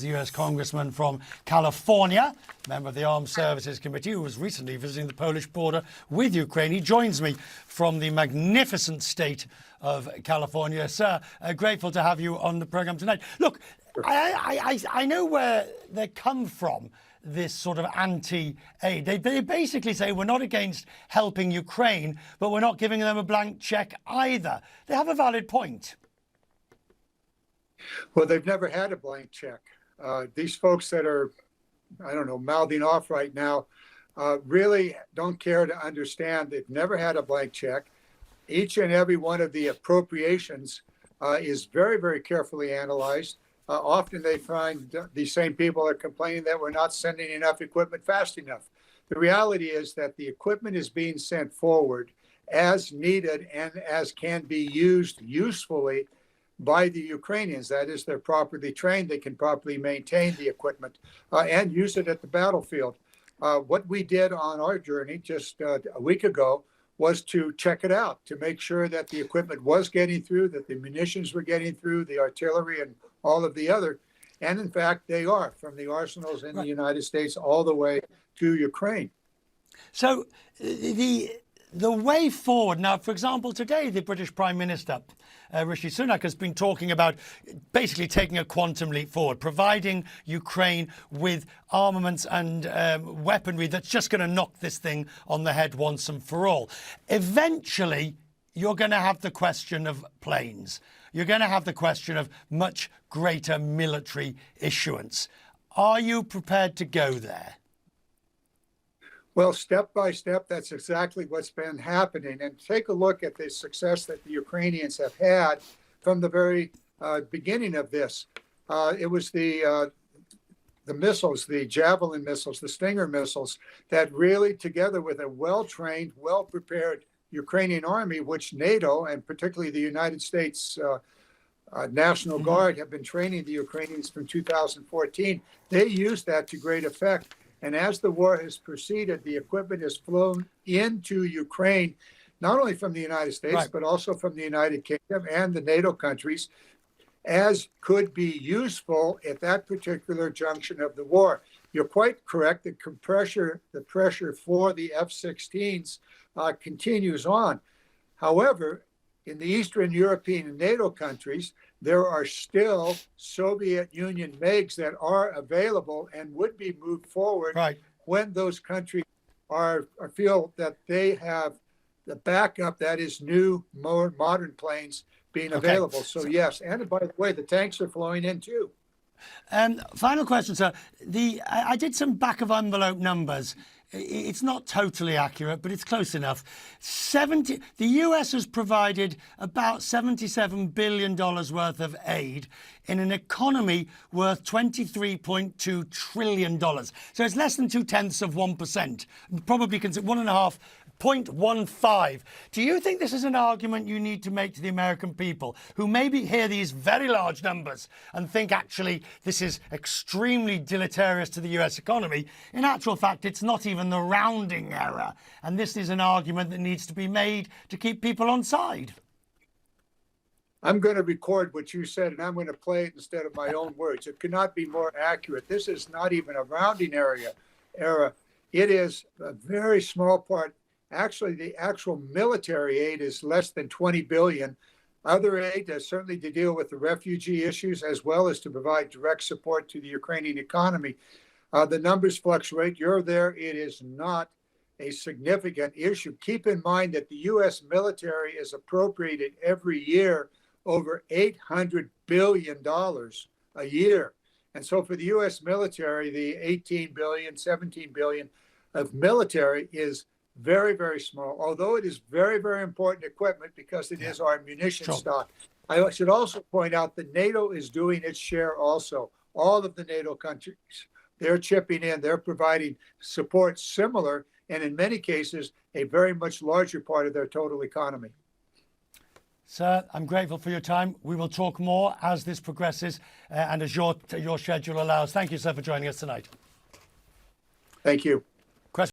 The US Congressman from California, member of the Armed Services Committee, who was recently visiting the Polish border with Ukraine. He joins me from the magnificent state of California. Sir, grateful to have you on the programme tonight. Look, I know where they come from, this sort of anti-aid. They basically say we're not against helping Ukraine, but we're not giving them a blank cheque either. They have a valid point. Well, they've never had a blank check. These folks that are, I don't know, mouthing off right now, really don't care to understand. They've never had a blank check. Each and every one of the appropriations is very, very carefully analyzed. Often they find these same people are complaining that we're not sending enough equipment fast enough. The reality is that the equipment is being sent forward as needed and as can be used usefully by the Ukrainians. That is, they're properly trained, they can properly maintain the equipment and use it at the battlefield. What we did on our journey just a week ago was to check it out, to make sure that the equipment was getting through, that the munitions were getting through, the artillery and all of the other. And in fact, they are, from the arsenals in the United States all the way to Ukraine. So the way forward now, for example, today, the British Prime Minister, Rishi Sunak, has been talking about basically taking a quantum leap forward, providing Ukraine with armaments and weaponry that's just going to knock this thing on the head once and for all. Eventually, you're going to have the question of planes. You're going to have the question of much greater military issuance. Are you prepared to go there? Well, step by step, that's exactly what's been happening. And take a look at the success that the Ukrainians have had from the very beginning of this. It was the missiles, the Javelin missiles, the Stinger missiles, that really, together with a well-trained, well-prepared Ukrainian army, which NATO and particularly the United States National Guard have been training the Ukrainians from 2014, they used that to great effect. And as the war has proceeded, the equipment has flown into Ukraine, not only from the United States, but also from the United Kingdom and the NATO countries, as could be useful at that particular junction of the war. You're quite correct. The pressure for the F-16s continues on. However, in the Eastern European and NATO countries, there are still Soviet Union MiGs that are available and would be moved forward when those countries feel that they have the backup, that is new, more modern planes being available. So yes, and by the way, the tanks are flowing in too. Final question, sir. I did some back of envelope numbers. It's not totally accurate, but it's close enough. The US has provided about $77 billion worth of aid in an economy worth $23.2 trillion. So it's less than 0.2%, probably 0.15. Do you think this is an argument you need to make to the American people who maybe hear these very large numbers and think actually this is extremely deleterious to the US economy? In actual fact, it's not even the rounding error. And this is an argument that needs to be made to keep people on side. I'm going to record what you said, and I'm going to play it instead of my own words. It could not be more accurate. This is not even a rounding error. It is a very small part. Actually, the actual military aid is less than 20 billion. Other aid is certainly to deal with the refugee issues as well as to provide direct support to the Ukrainian economy. The numbers fluctuate. You're there. It is not a significant issue. Keep in mind that the U.S. military is appropriated every year over $800 billion a year. And so for the U.S. military, the 18 billion, 17 billion of military is very, very small, although it is very, very important equipment because it is our munition stock. I should also point out that NATO is doing its share also. All of the NATO countries, they're chipping in, they're providing support similar, and in many cases, a very much larger part of their total economy. Sir, I'm grateful for your time. We will talk more as this progresses and as your schedule allows. Thank you, sir, for joining us tonight. Thank you.